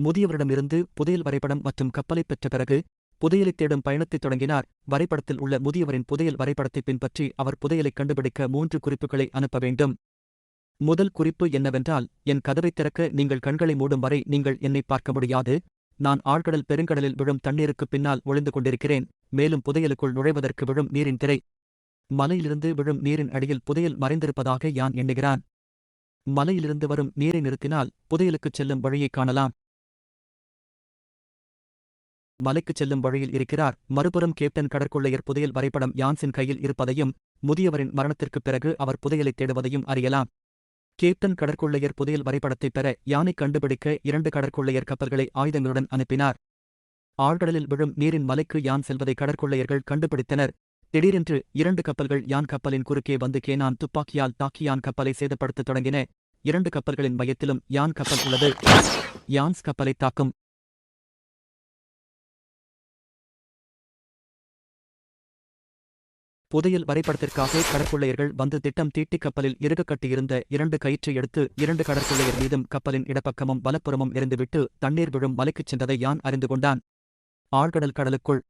முதியவரிடமிருந்து புதையல் வரைபடம் மற்றும் கப்பலைப் பெற்ற பிறகு புதையலைத் தேடும் பயணத்தைத் தொடங்கினார். வரைபடத்தில் உள்ள முதியவரின் புதையல் வரைபடத்தைப் பின்பற்றி அவர் புதையலைக் கண்டுபிடிக்க 3 குறிப்புகளை அனுப்ப வேண்டும். முதல் குறிப்பு என்னவென்றால், என் கதவைத் திறக்க நீங்கள் கண்களை மூடும் வரை நீங்கள் என்னை பார்க்க முடியாது. நான் ஆழ்கடல் பெருங்கடலில் விழும் தண்ணீருக்குப் பின்னால் ஒளிந்து கொண்டிருக்கிறேன். மேலும் புதையலுக்குள் நுழைவதற்கு விழும் நீரின் திரை. மலையிலிருந்து விழும் நீரின் அடியில் புதையல் மறைந்திருப்பதாக யான் எண்ணுகிறான். மலையிலிருந்து வரும் நீரை நிறுத்தினால் புதையலுக்குச் செல்லும் வழியைக் காணலாம். மலைக்குச் செல்லும் வழியில் இருக்கிறார். மறுபுறம் கேப்டன் கடற்கொள்ளையர் புதையல் வரைபடம் யான்ஸின் கையில் இருப்பதையும் முதியவரின் மரணத்திற்குப் பிறகு அவர் புதையலைத் தேடுவதையும் அறியலாம். கேப்டன் கடற்கொள்ளையர் புதையல் வரைபடத்தைப் பெற யானை கண்டுபிடிக்க 2 கடற்கொள்ளையர் கப்பல்களை ஆயுதங்களுடன் அனுப்பினார். ஆழ்கடலில் விழும் நீரின் மலைக்கு யான் செல்வதை கடற்கொள்ளையர்கள் கண்டுபிடித்தனர். திடீரென்று 2 கப்பல்கள் யான் கப்பலின் குறுக்கே வந்து கேனான் துப்பாக்கியால் தாக்கி யான் கப்பலை சேதப்படுத்தத் தொடங்கின. 2 கப்பல்களின் மையத்திலும் யான் கப்பல் உள்ளது. யான்ஸ் கப்பலை தாக்கும். புதையல் வரைபடத்திற்காக கடற்கொள்ளையர்கள் வந்து திட்டம் தீட்டி கப்பலில் இறுக கட்டியிருந்த 2 கயிற்றை எடுத்து 2 கடற்கொள்ளையர் மீதும் கப்பலின் இடப்பக்கமும் வலப்புறமும் எறிந்துவிட்டு தண்ணீர் விழும் மலைக்குச் சென்றதை யான் அறிந்து கொண்டான். ஆழ்கடல் கடலுக்குள்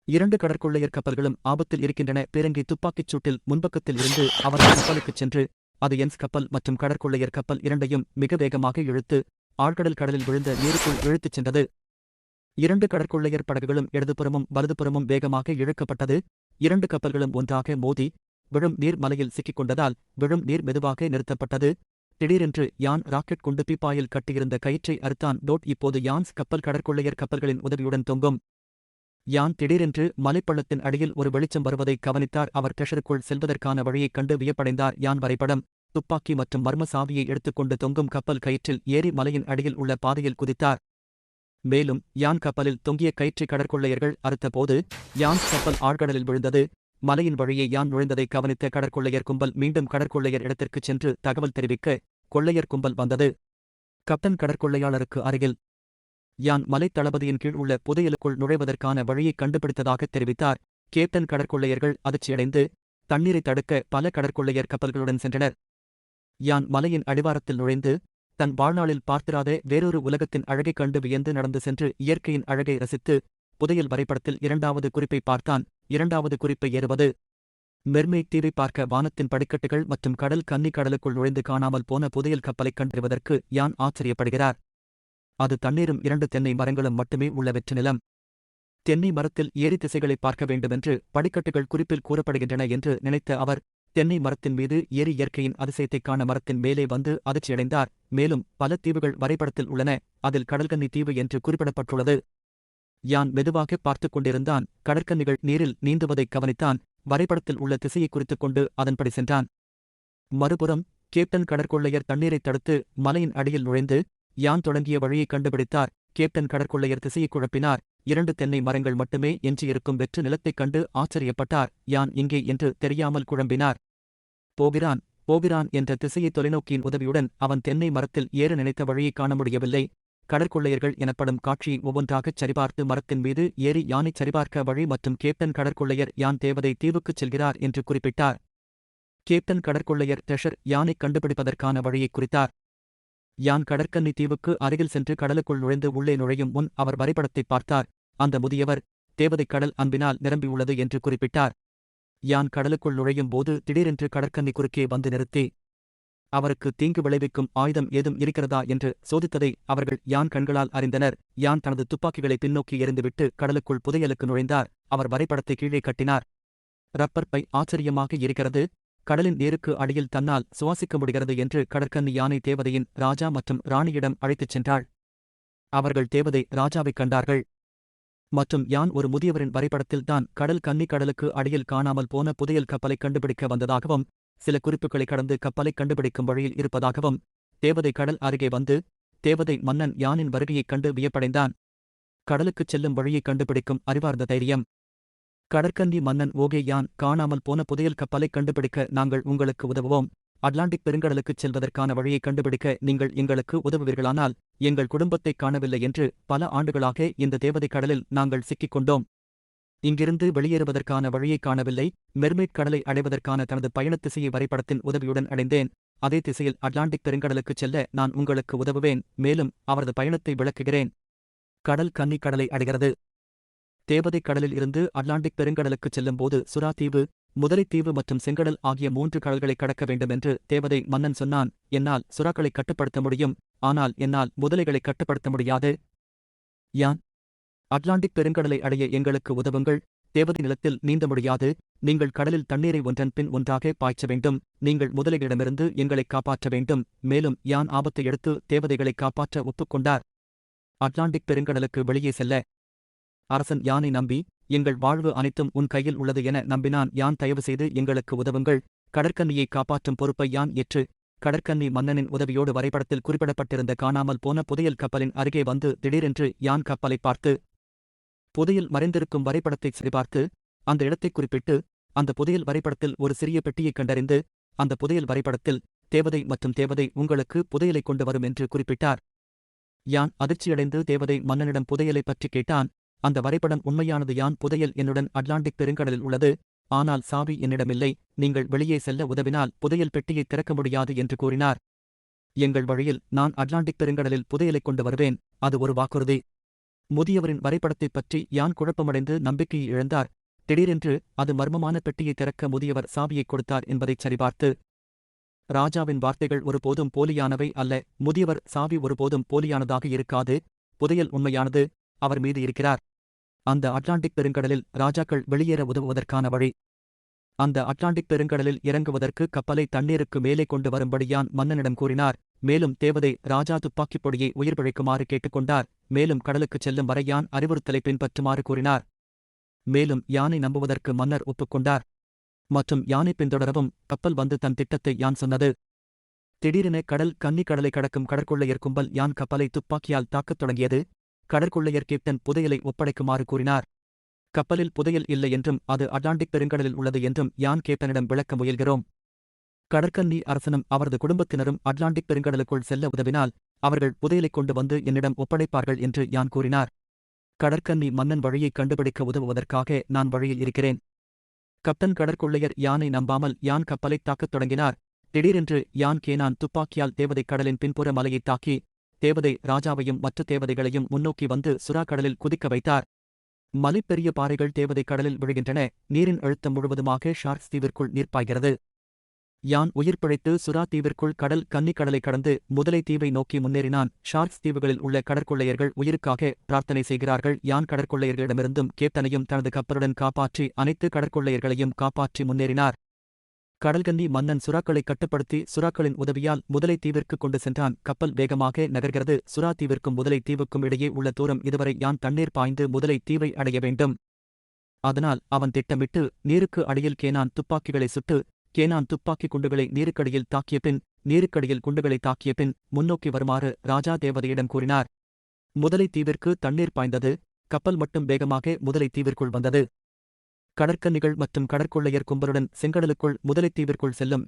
2 கடற்கொள்ளையர் கப்பல்களும் ஆபத்தில் இருக்கின்றன. பீரங்கி துப்பாக்கிச் சூட்டில் முன்பக்கத்தில் இருந்து அவரது கப்பலுக்குச் சென்று அது என்ஸ் கப்பல் மற்றும் கடற்கொள்ளையர் கப்பல் இரண்டையும் மிக வேகமாக இழுத்து ஆழ்கடல் கடலில் விழுந்த நீருக்குள் இழுத்துச் சென்றது. 2 கடற்கொள்ளையர் படகுகளும் இடதுபுறமும் வலதுபுறமும் வேகமாக இழுக்கப்பட்டது. 2 கப்பல்களும் ஒன்றாக மோதி விழும் நீர் மலையில் சிக்கிக் கொண்டதால் விழும் நீர் மெதுவாக நிறுத்தப்பட்டது. திடீரென்று யான் ராக்கெட் குண்டு பீப்பாயில் கட்டியிருந்த கயிற்றை அறுத்தான். இப்போது யான்ஸ் கப்பல் கடற்கொள்ளையர் கப்பல்களின் உதவியுடன் தொங்கும். யான் திடீரென்று மலைப்பள்ளத்தின் அடியில் ஒரு வெளிச்சம் வருவதை கவனித்தார். அவர் ட்ரெஷருக்குள் செல்வதற்கான வழியைக் கண்டு வியப்படைந்தார். யான் வரைபடம், துப்பாக்கி மற்றும் மர்ம சாவியை எடுத்துக்கொண்டு தொங்கும் கப்பல் கயிற்றில் ஏறி மலையின் அடியில் உள்ள பாதையில் குதித்தார். மேலும் யான் கப்பலில் தொங்கிய கயிற்றை கடற்கொள்ளையர்கள் அறுத்தபோது யான்ஸ் கப்பல் ஆழ்கடலில் விழுந்தது. மலையின் வழியே யான் நுழைந்ததை கவனித்த கடற்கொள்ளையர் கும்பல் மீண்டும் கடற்கொள்ளையர் இடத்திற்குச் சென்று தகவல் தெரிவிக்க கொள்ளையர் கும்பல் வந்தது. கப்டன் கடற்கொள்ளையாளருக்கு அருகில் யான் மலைத் தளபதியின் கீழ் உள்ள புதையலுக்குள் நுழைவதற்கான வழியைக் கண்டுபிடித்ததாகத் தெரிவித்தார். கேப்டன் கடற்கொள்ளையர்கள் அதிர்ச்சியடைந்து தண்ணீரை தடுக்க பல கடற்கொள்ளையர் கப்பல்களுடன் சென்றனர். யான் மலையின் அடிவாரத்தில் நுழைந்து தன் வாழ்நாளில் பார்த்திராத வேறொரு உலகத்தின் அழகைக் கண்டு வியந்து நடந்து சென்று இயற்கையின் அழகை ரசித்து புதையல் வரைபடத்தில் 2வது குறிப்பை பார்த்தான். 2வது குறிப்பை ஏறுவது. மெர்மெய்ட் தீவை பார்க்க வானத்தின் படிக்கட்டுகள் மற்றும் கடல் கன்னி கடலுக்குள் நுழைந்து காணாமல் போன புதையல் கப்பலைக் கண்டறிவதற்கு யான் ஆச்சரியப்படுகிறார். அது தண்ணீரும் 2 தென்னை மரங்களும் மட்டுமே உள்ள வெற்று நிலம். தென்னை மரத்தில் ஏரி திசைகளை பார்க்க வேண்டுமென்று படிக்கட்டுகள் குறிப்பில் கூறப்படுகின்றன என்று நினைத்த அவர் தென்னை மரத்தின் மீது ஏறி இயற்கையின் அதிசயத்தைக் காண மரத்தின் மேலே வந்து அதிர்ச்சியடைந்தார். மேலும் பல தீவுகள் வரைபடத்தில் உள்ளன. அதில் கடல்கன்னி தீவு என்று குறிப்பிடப்பட்டுள்ளது. யான் மெதுவாக பார்த்துக் கொண்டிருந்தான். கடற்கன்னிகள் நீரில் நீந்துவதைக் கவனித்தான். வரைபடத்தில் உள்ள திசையை குறித்துக் கொண்டு அதன்படி சென்றான். மறுபுறம் கேப்டன் கடற்கொள்ளையர் தண்ணீரைத் தடுத்து மலையின் அடியில் நுழைந்து யான் தொடங்கிய வழியைக் கண்டுபிடித்தார். கேப்டன் கடற்கொள்ளையர் திசையைக் குழப்பினார். 2 தென்னை மரங்கள் மட்டுமே எஞ்சியிருக்கும் வெற்று நிலத்தைக் கண்டு ஆச்சரியப்பட்டார். யான் இங்கே என்று தெரியாமல் குழம்பினார். போகிறான் என்ற திசையை தொலைநோக்கியின் உதவியுடன் அவன் தென்னை மரத்தில் ஏற நினைத்த வழியைக் காண முடியவில்லை. கடற்கொள்ளையர்கள் எனப்படும் காட்சியை ஒவ்வொன்றாகச் சரிபார்த்து மரத்தின் மீது ஏறி யானைச் சரிபார்க்க வழி மற்றும் கேப்டன் கடற்கொள்ளையர் யான் தேவதை தீவுக்குச் செல்கிறார் என்று குறிப்பிட்டார். கேப்டன் கடற்கொள்ளையர் ட்ரெஷர் யானைக் கண்டுபிடிப்பதற்கான வழியைக் குறித்தார். யான் கடற்கன்னி தீவுக்கு அருகில் சென்று கடலுக்குள் நுழைந்து உள்ளே நுழையும் முன் அவர் வரைபடத்தைப் பார்த்தார். அந்த முதியவர் தேவதை கடல் அன்பினால் நிரம்பியுள்ளது என்று குறிப்பிட்டார். யான் கடலுக்குள் நுழையும் போது திடீரென்று கடற்கன்னி குறுக்கே வந்து நிறுத்தி அவருக்கு தீங்கு விளைவிக்கும் ஆயுதம் ஏதும் இருக்கிறதா என்று சோதித்ததை அவர்கள் யான் கண்களால் அறிந்தனர். யான் தனது துப்பாக்கிகளை பின்னோக்கி எறிந்துவிட்டு கடலுக்குள் புதையலுக்கு நுழைந்தார். அவர் வரைபடத்தை கீழே கட்டினார். ரப்பர் பை ஆச்சரியமாக இருக்கிறது. கடலின் நீருக்கு அடியில் தன்னால் சுவாசிக்க முடிகிறது என்று கடற்கன்னி யானை தேவதையின் ராஜா மற்றும் ராணியிடம் அழைத்துச் சென்றாள். அவர்கள் தேவதை ராஜாவைக் கண்டார்கள். மற்றும் யான் ஒரு முதியவரின் வரைபடத்தில் தான் கடல் கன்னி கடலுக்கு அடியில் காணாமல் போன புதையல் கப்பலைக் கண்டுபிடிக்க வந்ததாகவும் சில குறிப்புகளை கடந்து கப்பலைக் கண்டுபிடிக்கும் வழியில் இருப்பதாகவும் தேவதை கடல் அருகே வந்து தேவதை மன்னன் யானின் வருகையைக் கண்டு வியப்படைந்தான். கடலுக்குச் செல்லும் வழியைக் கண்டுபிடிக்கும் அறிவார்ந்த தைரியம். கடற்கன்னி மன்னன் ஓகே, யான் காணாமல் போன புதையல் கப்பலைக் கண்டுபிடிக்க நாங்கள் உங்களுக்கு உதவுவோம். அட்லாண்டிக் பெருங்கடலுக்குச் செல்வதற்கான வழியைக் கண்டுபிடிக்க நீங்கள் எங்களுக்கு உதவுவீர்களானால் எங்கள் குடும்பத்தைக் காணவில்லை என்று பல ஆண்டுகளாக இந்த தேவதை கடலில் நாங்கள் சிக்கிக் கொண்டோம். இங்கிருந்து வெளியேறுவதற்கான வழியைக் காணவில்லை. மெர்மெய்ட் கடலை அடைவதற்கான தனது பயணத் திசையை வரைபடத்தின் உதவியுடன் அடைந்தேன். அதே திசையில் அட்லாண்டிக் பெருங்கடலுக்குச் செல்ல நான் உங்களுக்கு உதவுவேன், மேலும் அவரது பயணத்தை விளக்குகிறேன். கடல் கன்னி கடலை அடைகிறது. தேவதை கடலில் இருந்து அட்லாண்டிக் பெருங்கடலுக்குச் செல்லும்போது சுறா தீவு, முதலை தீவு மற்றும் செங்கடல் ஆகிய 3 கடல்களை கடக்க வேண்டுமென்று தேவதை மன்னன் சொன்னான். என்னால் சுறாக்களை கட்டுப்படுத்த முடியும், ஆனால் என்னால் முதலைகளை கட்டுப்படுத்த முடியாது. யான் அட்லாண்டிக் பெருங்கடலை அடைய எங்களுக்கு உதவுங்கள். தேவதை நிலத்தில் நீந்த முடியாது. நீங்கள் கடலில் தண்ணீரை ஒன்றன் பின் ஒன்றாக பாய்ச்ச வேண்டும். நீங்கள் முதலைகளிடமிருந்து எங்களை காப்பாற்ற வேண்டும். மேலும் யான் ஆபத்தை எடுத்து தேவதைகளை காப்பாற்ற ஒப்புக்கொண்டார். அட்லாண்டிக் பெருங்கடலுக்கு வெளியே செல்ல அரசன் யானை நம்பி, எங்கள் வாழ்வு அனைத்தும் உன் கையில் உள்ளது என நம்பினான். யான் தயவு செய்து எங்களுக்கு உதவுங்கள். கடற்கன்னியை காப்பாற்றும் பொறுப்பை யான் ஏற்று கடற்கன்னி மன்னனின் உதவியோடு வரைபடத்தில் குறிப்பிடப்பட்டிருந்த காணாமல் போன புதையல் கப்பலின் அருகே வந்து திடீரென்று யான் கப்பலை பார்த்து புதையல் மறைந்திருக்கும் வரைபடத்தை சரிபார்த்து அந்த இடத்தை குறிப்பிட்டு அந்த புதையல் வரைபடத்தில் ஒரு சிறிய பெட்டியைக் கண்டறிந்து அந்த புதையல் வரைபடத்தில் தேவதை மற்றும் தேவதை உங்களுக்கு புதையலை கொண்டு வரும் என்று குறிப்பிட்டார். யான் அதிர்ச்சியடைந்து தேவதை மன்னனிடம் புதையலை பற்றி கேட்டான். அந்த வரைபடம் உண்மையானது. யான் புதையல் என்னுடன் அட்லாண்டிக் பெருங்கடலில் உள்ளது, ஆனால் சாவி என்னிடமில்லை. நீங்கள் வெளியே செல்ல உதவினால் புதையல் பெட்டியை திறக்க முடியாது என்று கூறினார். எங்கள் வழியில் நான் அட்லாண்டிக் பெருங்கடலில் புதையலைக் கொண்டு வருவேன், அது ஒரு வாக்குறுதி. முதியவரின் வரைபடத்தைப் பற்றி யான் குழப்பமடைந்து நம்பிக்கையை இழந்தார். திடீரென்று அது மர்மமான பெட்டியை திறக்க முதியவர் சாவியைக் கொடுத்தார் என்பதைச் சரிபார்த்து ராஜாவின் வார்த்தைகள் ஒருபோதும் போலியானவை அல்ல. முதியவர் சாவி ஒருபோதும் போலியானதாக இருக்காது. புதையல் உண்மையானது. அவர் மீது இருக்கிறார். அந்த அட்லாண்டிக் பெருங்கடலில் ராஜாக்கள் வெளியேற உதவுவதற்கான வழி. அந்த அட்லாண்டிக் பெருங்கடலில் இறங்குவதற்கு கப்பலை தண்ணீருக்கு மேலே கொண்டு வரும்படி யான் மன்னனிடம் கூறினார். மேலும் தேவதை ராஜா துப்பாக்கிப் பொடியை உயிர் பிழைக்குமாறு கேட்டுக்கொண்டார். மேலும் கடலுக்குச் செல்லும் வரை யான் அறிவுறுத்தலை பின்பற்றுமாறு கூறினார். மேலும் யானை நம்புவதற்கு மன்னர் ஒப்புக்கொண்டார். மற்றும் யானை பின்தொடரவும் கப்பல் வந்து தன் திட்டத்தை யான் சொன்னது. திடீரென கடல் கன்னி கடலை கடக்கும் கடற்கொள்ளையர் கும்பல் யான் கப்பலை துப்பாக்கியால் தாக்கத் தொடங்கியது. கடற்கொள்ளையர் கேப்டன் புதையலை ஒப்படைக்குமாறு கூறினார். கப்பலில் புதையல் இல்லை என்றும் அது அட்லாண்டிக் பெருங்கடலில் உள்ளது என்றும் யான் கேப்டனிடம் விளக்க முயல்கிறோம். கடற்கன்னி அரசனும் அவரது குடும்பத்தினரும் அட்லாண்டிக் பெருங்கடலுக்குள் செல்ல உதவினால் அவர்கள் புதையலைக் கொண்டு வந்து என்னிடம் ஒப்படைப்பார்கள் என்று யான் கூறினார். கடற்கன்னி மன்னன் வழியைக் கண்டுபிடிக்க உதவுவதற்காக நான் வழியில் இருக்கிறேன். கப்டன் கடற்கொள்ளையர் யானை நம்பாமல் யான் கப்பலைத் தாக்கத் தொடங்கினார். திடீரென்று யான் கேனான் துப்பாக்கியால் தேவதை கடலின் பின்புற மலையைத் தாக்கி தேவதை ராஜாவையும் மற்ற தேவதைகளையும் முன்னோக்கி வந்து சுறா கடலில் குதிக்க வைத்தார். மலைப்பெரிய பாறைகள் தேவதை கடலில் விழுகின்றன. நீரின் அழுத்தம் முழுவதுமாக ஷார்க்ஸ் தீவிற்குள் நீர் பாய்கிறது. யான் உயிர் பிழைத்து சுறா தீவிற்குள் கடல் கன்னி கடலை கடந்து முதலை தீவை நோக்கி முன்னேறினான். ஷார்க்ஸ் தீவுகளில் உள்ள கடற்கொள்ளையர்கள் உயிருக்காக பிரார்த்தனை செய்கிறார்கள். யான் கடற்கொள்ளையர்களிடமிருந்தும் கேப்டனையும் தனது கப்பலுடன் காப்பாற்றி அனைத்து கடற்கொள்ளையர்களையும் காப்பாற்றி முன்னேறினார். கடல்கன்னி மன்னன் சுறாக்களை கட்டுப்படுத்தி சுறாக்களின் உதவியால் முதலை தீவிற்கு கொண்டு சென்றான். கப்பல் வேகமாக நகர்கிறது. சுறா தீவிற்கும் முதலை தீவுக்கும் இடையே உள்ள தூரம் இதுவரை யான் தண்ணீர் பாய்ந்து முதலை தீவை அடைய வேண்டும். அதனால் அவன் திட்டமிட்டு நீருக்கு அடியில் கேனான் துப்பாக்கிகளை சுட்டு கேனான் துப்பாக்கி குண்டுகளை நீருக்கடியில் தாக்கிய பின் நீருக்கடியில் குண்டுகளை தாக்கிய பின் முன்னோக்கி வருமாறு ராஜா தேவதையிடம் கூறினார். முதலை தீவிற்கு தண்ணீர் பாய்ந்தது. கப்பல் மட்டும் வேகமாக முதலை தீவிற்குள் வந்தது. கடற்கன்னிகள் மற்றும் கடற்கொள்ளையர் கும்பலுடன் செங்கடலுக்குள் முதலைத்தீவிற்குள் செல்லும்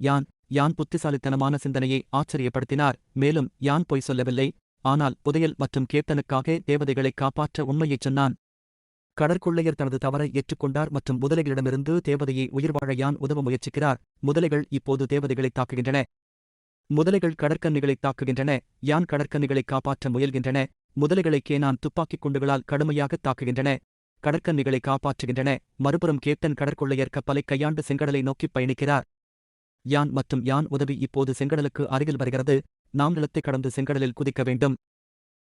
யான் புத்திசாலித்தனமான சிந்தனையை ஆச்சரியப்படுத்தினார். மேலும் யான் பொய் சொல்லவில்லை, ஆனால் புதையல் மற்றும் கேப்டனுக்காக தேவதைகளை காப்பாற்ற உண்மையைச் சொன்னான். கடற்கொள்ளையர் தனது தவறை ஏற்றுக்கொண்டார் மற்றும் முதலைகளிடமிருந்து தேவதையை உயிர்வாழ யான் உதவ முயற்சிக்கிறார். முதலைகள் இப்போது தேவதைகளைத் தாக்குகின்றன. முதலைகள் கடற்கன்னிகளைத் தாக்குகின்றன. யான் கடற்கன்னிகளை காப்பாற்ற முயல்கின்றன. முதலைகளை கேனான் துப்பாக்கிக் குண்டுகளால் கடுமையாகத் தாக்குகின்றன. கடற்கன்னிகளை காப்பாற்றுகின்றன. மறுபுறம் கேப்டன் கடற்கொள்ளையர் கப்பலை கையாண்டு செங்கடலை நோக்கிப் பயணிக்கிறார். யான் மற்றும் யான் உதவி இப்போது செங்கடலுக்கு அருகில் வருகிறது. நாம் நிலத்தை கடந்து செங்கடலில் குதிக்க வேண்டும்.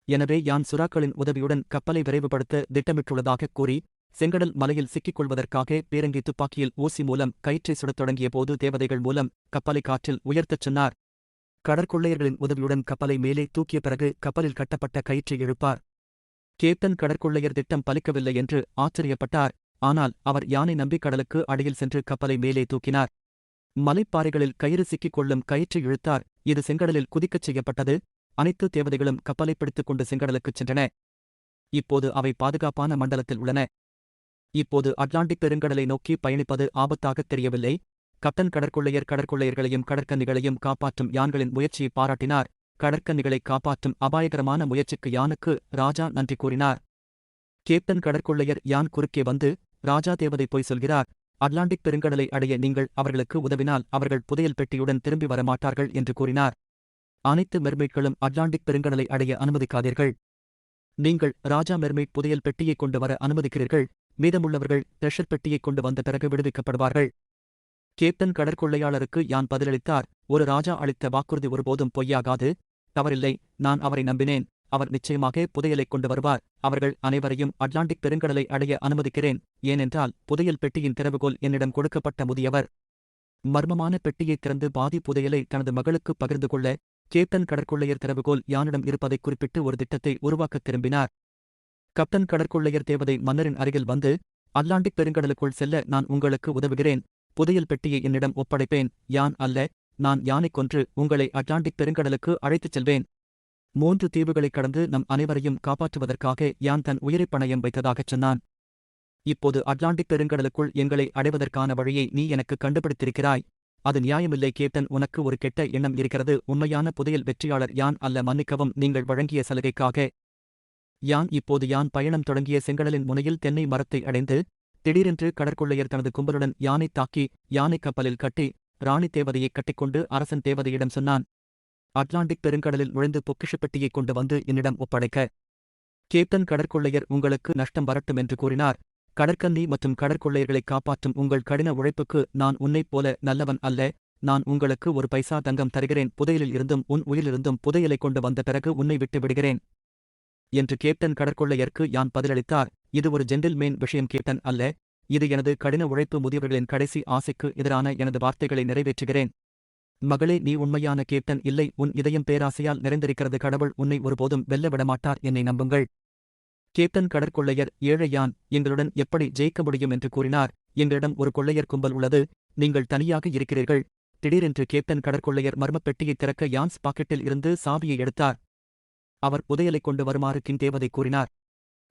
எனவே யான் சுறாக்களின் உதவியுடன் கப்பலை விரைவுபடுத்த திட்டமிட்டுள்ளதாகக் கூறி செங்கடல் மலையில் சிக்கிக் கொள்வதற்காக பீரங்கி துப்பாக்கியில் ஊசி மூலம் கயிற்றை சுடத் தொடங்கிய போது தேவதைகள் மூலம் கப்பலை காற்றில் உயர்த்தச் சொன்னார். கடற்கொள்ளையர்களின் உதவியுடன் கப்பலை மேலே தூக்கிய பிறகு கப்பலில் கட்டப்பட்ட கயிற்றை இழுப்பார். கேப்டன் கடற்கொள்ளையர் திட்டம் பலிக்கவில்லை என்று ஆச்சரியப்பட்டார். ஆனால் அவர் யானை நம்பி கடலுக்கு அடியில் சென்று கப்பலை மேலே தூக்கினார். மலைப்பாறைகளில் கயிறு சிக்கிக் கொள்ளும் கயிற்றை இழுத்தார். இது செங்கடலில் குதிக்கச் செய்யப்பட்டது. அனைத்து தேவதைகளும் கப்பலை பிடித்துக் கொண்டு செங்கடலுக்குச் சென்றன. இப்போது அவை பாதுகாப்பான மண்டலத்தில் உள்ளன. இப்போது அட்லாண்டிக் பெருங்கடலை நோக்கி பயணிப்பது ஆபத்தாகத் தெரியவில்லை. கப்டன் கடற்கொள்ளையர் கடற்கொள்ளையர்களையும் கடற்கன்னிகளையும் காப்பாற்றும் யான்களின் முயற்சியை பாராட்டினார். கடற்கன்னிகளை காப்பாற்றும் அபாயகரமான முயற்சிக்கு யானுக்கு ராஜா நன்றி கூறினார். கேப்டன் கடற்கொள்ளையர் யான் குறுக்கே வந்து, ராஜா தேவதை பொய் சொல்கிறார். அட்லாண்டிக் பெருங்கடலை அடைய நீங்கள் அவர்களுக்கு உதவினால் அவர்கள் புதையல் பெட்டியுடன் திரும்பி வரமாட்டார்கள் என்று கூறினார். அனைத்து மெர்மெய்ட்களும் அட்லாண்டிக் பெருங்கடலை அடைய அனுமதிக்காதீர்கள். நீங்கள் ராஜா மெர்மெய்ட் புதையல் பெட்டியைக் கொண்டு வர அனுமதிக்கிறீர்கள். மீதமுள்ளவர்கள் ட்ரெஷர் பெட்டியைக் கொண்டு வந்த பிறகு விடுவிக்கப்படுவார்கள். கேப்டன் கடற்கொள்ளையாளருக்கு யான் பதிலளித்தார். ஒரு ராஜா அளித்த வாக்குறுதி ஒருபோதும் பொய்யாகாது. தவறில்லை, நான் அவரை நம்பினேன். அவர் நிச்சயமாக புதையலைக் கொண்டு வருவார். அவர்கள் அனைவரையும் அட்லாண்டிக் பெருங்கடலை அடைய அனுமதிக்கிறேன். ஏனென்றால் புதையல் பெட்டியின் திறவுகோல் என்னிடம் கொடுக்கப்பட்ட முதியவர். மர்மமான பெட்டியைத் திறந்து பாதி புதையலை தனது மகளுக்கு பகிர்ந்து கொள்ள கேப்டன் கடற்கொள்ளையர் திறவுகோல் யானிடம் இருப்பதைக் குறிப்பிட்டு ஒரு திட்டத்தை உருவாக்கத் திரும்பினார். கப்டன் கடற்கொள்ளையர் தேவதை மன்னரின் அருகில் வந்து, அட்லாண்டிக் பெருங்கடலுக்குள் செல்ல நான் உங்களுக்கு உதவுகிறேன். புதையல் பெட்டியை என்னிடம் ஒப்படைப்பேன். யான் அல்ல, நான் யானைக் கொன்று உங்களை அட்லாண்டிக் பெருங்கடலுக்கு அழைத்துச் செல்வேன். 3 தீவுகளைக் கடந்து நம் அனைவரையும் காப்பாற்றுவதற்காக யான் தன் உயிரைப் பணயம் வைத்ததாகச் சொன்னான். இப்போது அட்லாண்டிக் பெருங்கடலுக்குள் எங்களை அடைவதற்கான வழியை நீ எனக்கு கண்டுபிடித்திருக்கிறாய். அது நியாயமில்லை கேப்டன், உனக்கு ஒரு கெட்ட எண்ணம் இருக்கிறது. உண்மையான புதையல் வெற்றியாளர் யான் அல்ல. மன்னிக்கவும், நீங்கள் வழங்கிய சலுகைக்காக. யான் பயணம் தொடங்கிய செங்கடலின் முனையில் தென்னை மரத்தை அடைந்து, திடீரென்று கடற்கொள்ளையர் தனது கும்பலுடன் யானை தாக்கி யானை கப்பலில் கட்டி ராணி தேவதையைக் கட்டிக்கொண்டு அரசன் தேவதையிடம் சொன்னான். அட்லாண்டிக் பெருங்கடலில் நுழைந்து பொக்கிஷப் பெட்டியைக் கொண்டு வந்து என்னிடம் ஒப்படைக்க. கேப்டன் கடற்கொள்ளையர் உங்களுக்கு நஷ்டம் வரட்டும் என்று கூறினார். கடற்கன்னி மற்றும் கடற்கொள்ளையர்களை காப்பாற்றும் உங்கள் கடின உழைப்புக்கு நான் உன்னைப் போல நல்லவன் அல்ல. நான் உங்களுக்கு ஒரு பைசா தங்கம் தருகிறேன். புதையலில் இருந்தும் உன் உயிரிலிருந்தும் புதையலைக் கொண்டு வந்த பிறகு உன்னை விட்டு விடுகிறேன் என்று கேப்டன் கடற்கொள்ளையருக்கு யான் பதிலளித்தார். இது ஒரு ஜென்டில்மேன் விஷயம் கேப்டன் அல்ல. இது எனது கடின உழைப்பு முதியவர்களின் கடைசி ஆசைக்கு எதிரான எனது வார்த்தைகளை நிறைவேற்றுகிறேன். மகளே, நீ உண்மையான கேப்டன் இல்லை. உன் இதயம் பேராசையால் நிறைந்திருக்கிறது. கடவுள் உன்னை ஒருபோதும் வெல்ல விடமாட்டார். என்னை நம்புங்கள். கேப்டன் கடற்கொள்ளையர் ஏழை யான் எங்களுடன் எப்படி ஜெயிக்க முடியும் என்று கூறினார். எங்களிடம் ஒரு கொள்ளையர் கும்பல் உள்ளது. நீங்கள் தனியாக இருக்கிறீர்கள். திடீரென்று கேப்டன் கடற்கொள்ளையர் மர்மப் பெட்டியைத் திறக்க யான்ஸ் பாக்கெட்டில் இருந்து சாவியை எடுத்தார். அவர் புதையலைக் கொண்டு வருமாறு கிங் தேவதை கூறினார்.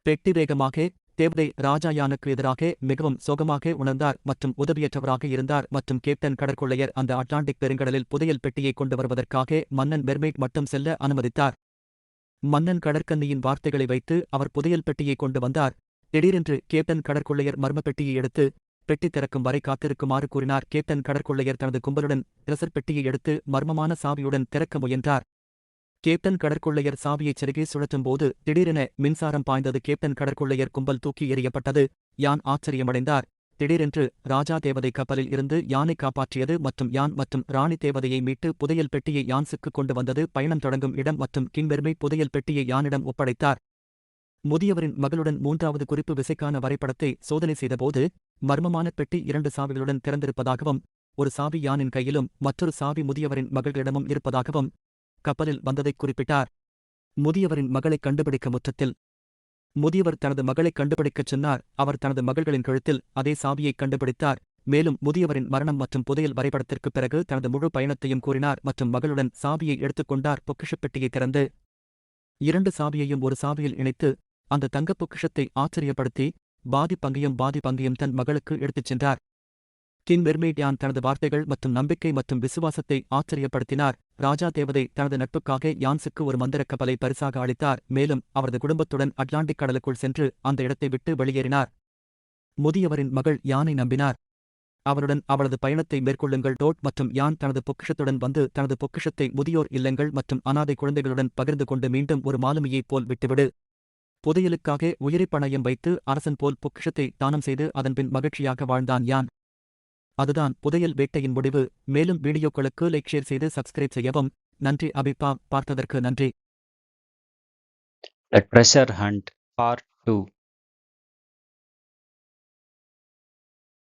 பெட்டி வேகமாக தேவதை ராஜா யானுக்கு எதிராக மிகவும் சோகமாக உணர்ந்தார் மற்றும் உதவியற்றவராக இருந்தார். மற்றும் கேப்டன் கடற்கொள்ளையர் அந்த அட்லாண்டிக் பெருங்கடலில் புதையல் பெட்டியைக் கொண்டு வருவதற்காக மன்னன் மெர்மெய்ட் மட்டும் செல்ல அனுமதித்தார். மன்னன் கடற்கன்னியின் வார்த்தைகளை வைத்து அவர் புதையல் பெட்டியைக் கொண்டு வந்தார். திடீரென்று கேப்டன் கடற்கொள்ளையர் மர்ம பெட்டியை எடுத்து பெட்டி திறக்கும் வரை காத்திருக்குமாறு கூறினார். கேப்டன் கடற்கொள்ளையர் தனது கும்பலுடன் ட்ரெஷர் பெட்டியை எடுத்து மர்மமான சாவியுடன் திறக்க முயன்றார். கேப்டன் கடற்கொள்ளையர் சாவியைச் செருகே சுழற்றும்போது திடீரென மின்சாரம் பாய்ந்தது. கேப்டன் கடற்கொள்ளையர் கும்பல் தூக்கி எறியப்பட்டது. யான் ஆச்சரியமடைந்தார். திடீரென்று ராஜா தேவதை கப்பலில் இருந்து யானை காப்பாற்றியது மற்றும் யான் மற்றும் ராணி தேவதையை மீட்டு புதையல் பெட்டியை யான்ஸுக்கு கொண்டு வந்தது. பயணம் தொடங்கும் இடம் மற்றும் கிங் மெர்மெய்ட் புதையல் பெட்டியை யானிடம் ஒப்படைத்தார். முதியவரின் மகளுடன் 3வது குறிப்பு விசைக்கான வரைபடத்தை சோதனை செய்தபோது மர்மமான பெட்டி 2 சாவிகளுடன் திறந்திருப்பதாகவும் ஒரு சாவி யானின் கையிலும் மற்றொரு சாவி முதியவரின் மகளிடமும் இருப்பதாகவும் கப்பலில் வந்ததைக் குறிப்பிட்டார். முதியவரின் மகளைக் கண்டுபிடிக்க முற்றத்தில் முதியவர் தனது மகளைக் கண்டுபிடிக்கச் சொன்னார். அவர் தனது மகள்களின் கழுத்தில் அதே சாவியைக் கண்டுபிடித்தார். மேலும் முதியவரின் மரணம் மற்றும் புதையல் வரைபடத்திற்குப் பிறகு தனது முழு பயணத்தையும் கூறினார் மற்றும் மகளுடன் சாவியை எடுத்துக்கொண்டார். பொக்கிஷப் பெட்டியை திறந்து 2 சாவியையும் ஒரு சாவியில் இணைத்து அந்த தங்கப் பொக்கிஷத்தை ஆச்சரியப்படுத்தி பாதி பங்கையும் தன் மகளுக்கு எடுத்துச் சென்றார். கிங் மெர்மெய்ட் யான் தனது வார்த்தைகள் மற்றும் நம்பிக்கை மற்றும் விசுவாசத்தை ஆச்சரியப்படுத்தினார். ராஜா தேவதை தனது நட்புக்காக யான்ஸுக்கு ஒரு மந்திரக் கப்பலை பரிசாக அளித்தார். மேலும் அவரது குடும்பத்துடன் அட்லாண்டிக் கடலுக்குள் சென்று அந்த இடத்தை விட்டு வெளியேறினார். முதியவரின் மகள் யானை நம்பினார். அவருடன் அவளது பயணத்தை மேற்கொள்ளுங்கள். டோட் மற்றும் யான் தனது பொக்கிஷத்துடன் வந்து தனது பொக்கிஷத்தை முதியோர் இல்லங்கள் மற்றும் அனாதை குழந்தைகளுடன் பகிர்ந்து கொண்டு மீண்டும் ஒரு மாலுமியைப் போல் விட்டுவிடு. புதையலுக்காக உயிரைப் பணயம் வைத்து அரசன் போல் பொக்கிஷத்தை தானம் செய்து அதன்பின் மகிழ்ச்சியாக வாழ்ந்தான் யான். அதுதான் புதையல் வேட்டையின் முடிவு. மேலும் வீடியோக்களுக்கு லைக், ஷேர் செய்து சப்ஸ்கிரைப் செய்யவும். நன்றி. அபிப்பா, பார்த்ததற்கு நன்றி. The Treasure Hunt Part 2